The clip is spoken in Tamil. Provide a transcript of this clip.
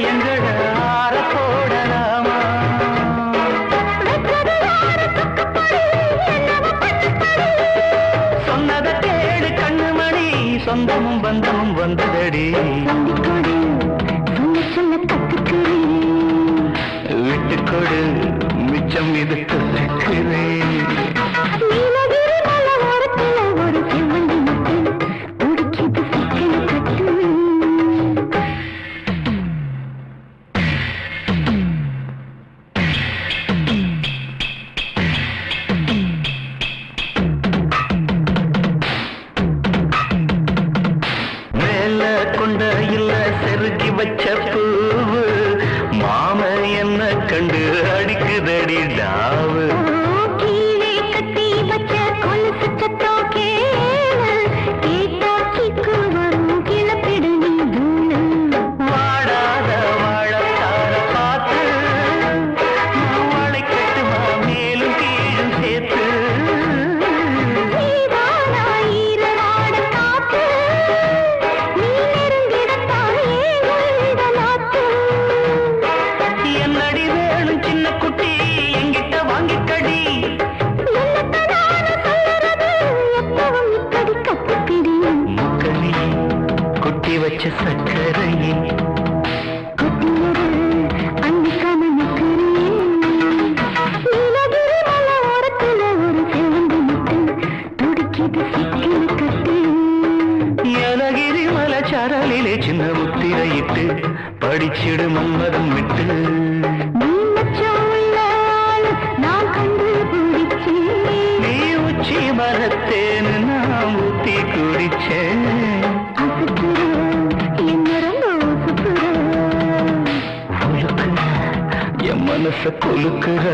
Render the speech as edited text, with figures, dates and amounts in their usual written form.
எங்கள ஆற போடலாமா? சொன்னத கேடு கண்ணுமணி, சொந்தமும் பந்தமும் வந்ததடி. விட்டுக்கொடு மிச்சம் இதுக்கு கொண்ட இல்ல செருகி வச்ச பூவு மாம என்ன கண்டு அடிக்குதடி டாவு. கீழே கட்டி வச்ச கொலுசு சத்தம் கேளு, கேட்டாச்சிக்கு வரும் கிளப்பிடு நீ தூளு. வாடாத வாழத்தார பார்த்து வாழை கட்டுமா மேலும் கீழும் சேர்த்து. வச்ச சக்கரையே ஏலகிரி மலை சரலிலே சின்ன முத்திரையிட்டு படிச்சிடு மன்மதம் விட்டு. நீ உச்சி மரத்தேன்னு நான் ஊத்தி குடிச்சேன். என் மனச கொலுக்குற